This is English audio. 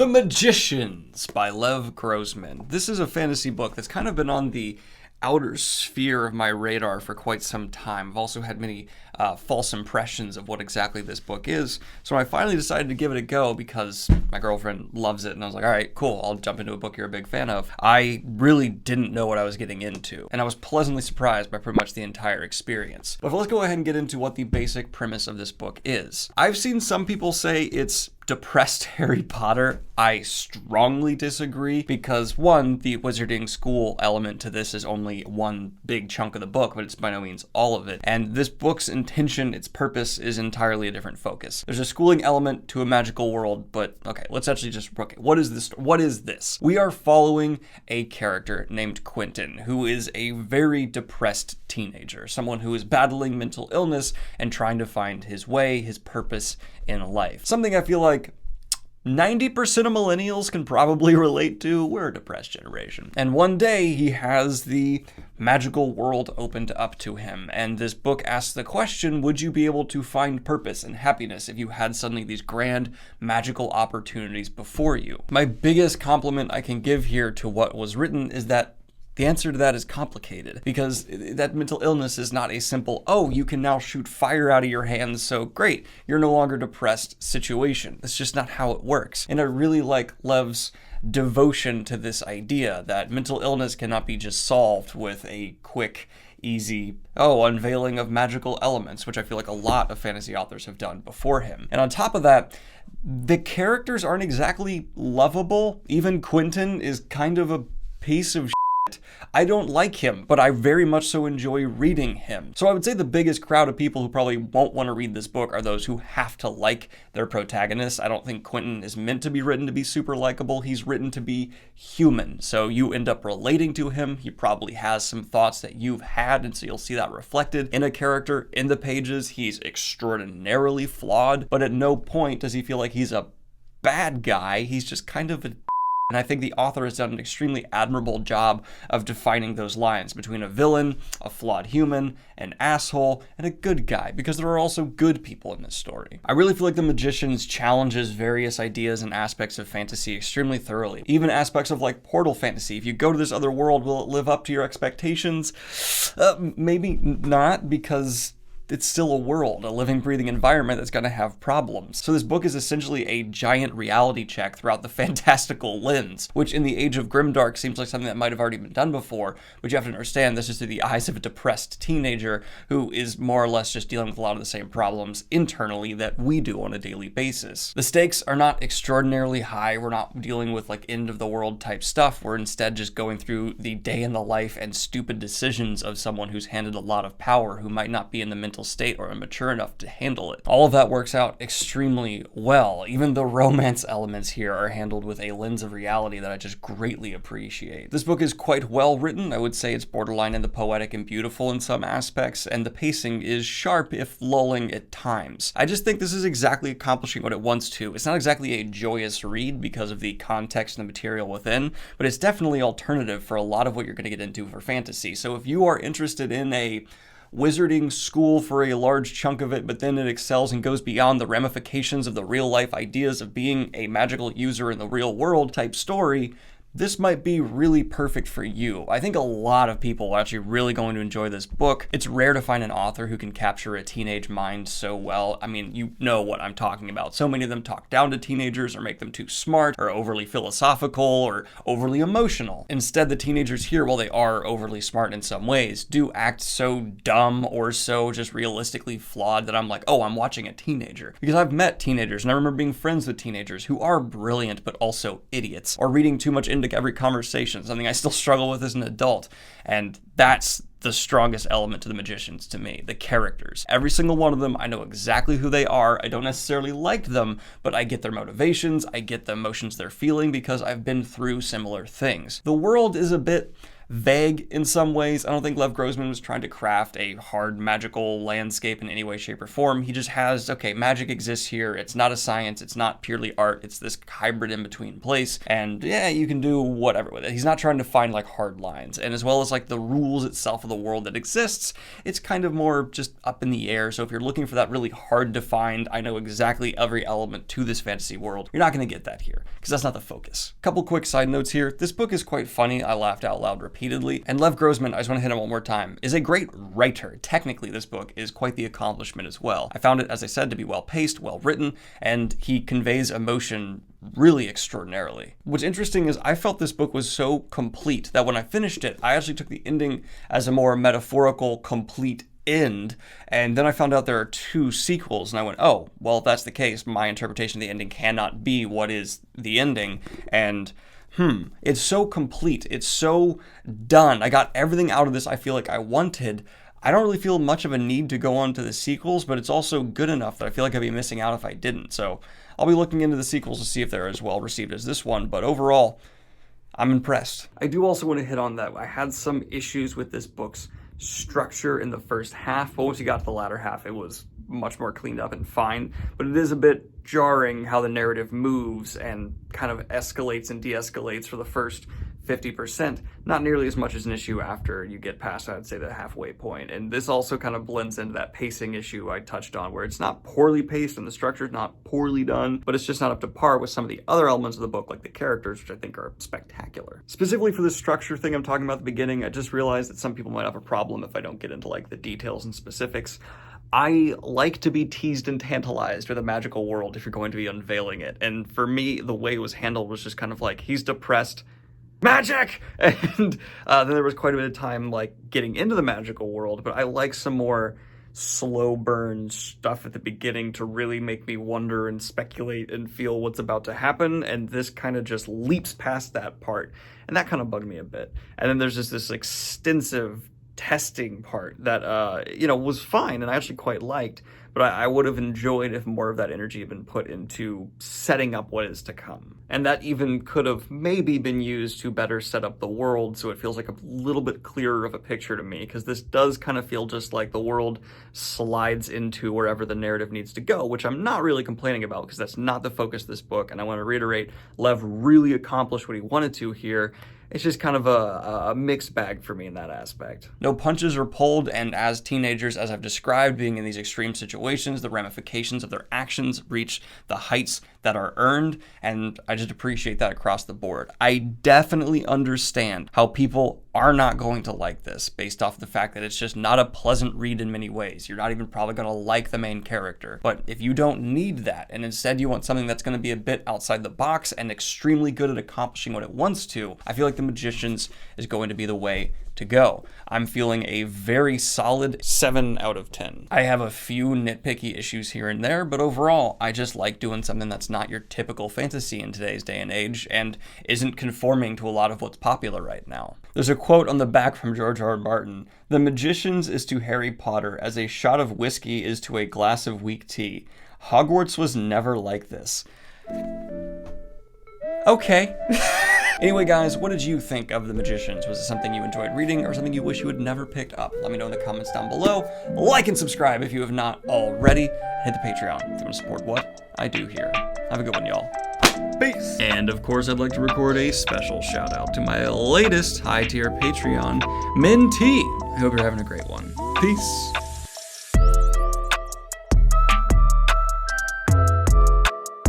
The Magicians by Lev Grossmen. This is a fantasy book that's kind of been on the outer sphere of my radar for quite some time. I've also had many false impressions of what exactly this book is. So I finally decided to give it a go because my girlfriend loves it, and I was like, all right, cool, I'll jump into a book you're a big fan of. I really didn't know what I was getting into, and I was pleasantly surprised by pretty much the entire experience. But let's go ahead and get into what the basic premise of this book is. I've seen some people say it's depressed Harry Potter. I strongly disagree because, one, the wizarding school element to this is only one big chunk of the book, but it's by no means all of it. And this book's intention, its purpose, is entirely a different focus. There's a schooling element to a magical world, but okay, let's actually just, okay, what is this? What is this? We are following a character named Quentin, who is a very depressed teenager, someone who is battling mental illness and trying to find his way, his purpose in life. Something I feel like 90% of millennials can probably relate to. We're a depressed generation. And one day he has the magical world opened up to him. And this book asks the question, would you be able to find purpose and happiness if you had suddenly these grand magical opportunities before you? My biggest compliment I can give here to what was written is that the answer to that is complicated, because that mental illness is not a simple, oh, you can now shoot fire out of your hands, so great, you're no longer depressed situation. That's just not how it works. And I really like Lev's devotion to this idea that mental illness cannot be just solved with a quick, easy, unveiling of magical elements, which I feel like a lot of fantasy authors have done before him. And on top of that, the characters aren't exactly lovable. Even Quentin is kind of a piece of shit. I don't like him, but I very much so enjoy reading him. So I would say the biggest crowd of people who probably won't want to read this book are those who have to like their protagonist. I don't think Quentin is meant to be written to be super likable. He's written to be human. So you end up relating to him. He probably has some thoughts that you've had, and so you'll see that reflected in a character in the pages. He's extraordinarily flawed, but at no point does he feel like he's a bad guy. He's just kind of a... And I think the author has done an extremely admirable job of defining those lines between a villain, a flawed human, an asshole, and a good guy, because there are also good people in this story. I really feel like The Magicians challenges various ideas and aspects of fantasy extremely thoroughly. Even aspects of like portal fantasy. If you go to this other world, will it live up to your expectations? Maybe not, because it's still a world, a living, breathing environment that's going to have problems. So this book is essentially a giant reality check throughout the fantastical lens, which in the age of grimdark seems like something that might have already been done before, but you have to understand this is through the eyes of a depressed teenager who is more or less just dealing with a lot of the same problems internally that we do on a daily basis. The stakes are not extraordinarily high. We're not dealing with like end of the world type stuff. We're instead just going through the day in the life and stupid decisions of someone who's handed a lot of power, who might not be in the mental state or immature enough to handle it. All of that works out extremely well. Even the romance elements here are handled with a lens of reality that I just greatly appreciate. This book is quite well written. I would say it's borderline in the poetic and beautiful in some aspects, and the pacing is sharp if lulling at times. I just think this is exactly accomplishing what it wants to. It's not exactly a joyous read because of the context and the material within, but it's definitely alternative for a lot of what you're going to get into for fantasy. So if you are interested in a wizarding school for a large chunk of it, but then it excels and goes beyond the ramifications of the real life ideas of being a magical user in the real world type story, this might be really perfect for you. I think a lot of people are actually really going to enjoy this book. It's rare to find an author who can capture a teenage mind so well. I mean, you know what I'm talking about. So many of them talk down to teenagers or make them too smart or overly philosophical or overly emotional. Instead, the teenagers here, while they are overly smart in some ways, do act so dumb or so just realistically flawed that I'm like, oh, I'm watching a teenager. Because I've met teenagers and I remember being friends with teenagers who are brilliant but also idiots, or reading too much into every conversation, something I still struggle with as an adult. And that's the strongest element to The Magicians to me, the characters. Every single one of them, I know exactly who they are. I don't necessarily like them, but I get their motivations, I get the emotions they're feeling because I've been through similar things. The world is a bit vague in some ways. I don't think Lev Grossman was trying to craft a hard magical landscape in any way, shape, or form. He just has, okay, magic exists here. It's not a science. It's not purely art. It's this hybrid in between place. And yeah, you can do whatever with it. He's not trying to find like hard lines. And as well as like the rules itself of the world that exists, it's kind of more just up in the air. So if you're looking for that really hard to find, I know exactly every element to this fantasy world, you're not going to get that here because that's not the focus. Couple quick side notes here. This book is quite funny. I laughed out loud repeatedly. And Lev Grossman, I just want to hit him one more time, is a great writer. Technically, this book is quite the accomplishment as well. I found it, as I said, to be well paced, well written, and he conveys emotion really extraordinarily. What's interesting is I felt this book was so complete that when I finished it, I actually took the ending as a more metaphorical, complete end, and then I found out there are 2 sequels, and I went, oh, well, if that's the case, my interpretation of the ending cannot be what is the ending, and it's so complete, it's so done, I got everything out of this I feel like I wanted. I don't really feel much of a need to go on to the sequels, but it's also good enough that I feel like I'd be missing out if I didn't, so I'll be looking into the sequels to see if they're as well received as this one, but overall, I'm impressed. I do also want to hit on that I had some issues with this book's structure in the first half, but once you got to the latter half, it was much more cleaned up and fine, but it is a bit jarring how the narrative moves and kind of escalates and de-escalates for the first 50%, not nearly as much as an issue after you get past, I'd say, the halfway point. And this also kind of blends into that pacing issue I touched on, where it's not poorly paced and the structure's not poorly done, but it's just not up to par with some of the other elements of the book, like the characters, which I think are spectacular. Specifically for the structure thing I'm talking about at the beginning, I just realized that some people might have a problem if I don't get into like the details and specifics. I like to be teased and tantalized with a magical world if you're going to be unveiling it. And for me, the way it was handled was just kind of like, he's depressed, magic! And then there was quite a bit of time like getting into the magical world, but I like some more slow burn stuff at the beginning to really make me wonder and speculate and feel what's about to happen, and this kind of just leaps past that part, and that kind of bugged me a bit. And then there's just this extensive testing part that was fine and I actually quite liked, but I would have enjoyed if more of that energy had been put into setting up what is to come. And that even could have maybe been used to better set up the world so it feels like a little bit clearer of a picture to me, because this does kind of feel just like the world slides into wherever the narrative needs to go, which I'm not really complaining about because that's not the focus of this book. And I want to reiterate, Lev really accomplished what he wanted to here. It's just kind of a mixed bag for me in that aspect. No punches are pulled, and as teenagers, as I've described, being in these extreme situations, the ramifications of their actions reach the heights that are earned, and I just appreciate that across the board. I definitely understand how people are not going to like this based off the fact that it's just not a pleasant read in many ways. You're not even probably going to like the main character. But if you don't need that, and instead you want something that's going to be a bit outside the box and extremely good at accomplishing what it wants to, I feel like The Magicians is going to be the way to go. I'm feeling a very solid 7 out of 10. I have a few nitpicky issues here and there, but overall, I just like doing something that's not your typical fantasy in today's day and age and isn't conforming to a lot of what's popular right now. There's a quote on the back from George R.R. Martin: "The Magicians is to Harry Potter as a shot of whiskey is to a glass of weak tea. Hogwarts was never like this." Okay. Anyway, guys, what did you think of The Magicians? Was it something you enjoyed reading or something you wish you had never picked up? Let me know in the comments down below. Like and subscribe if you have not already. Hit the Patreon if you want to support what I do here. Have a good one, y'all. Peace. And of course, I'd like to record a special shout out to my latest high tier Patreon mentee. I hope you're having a great one. Peace.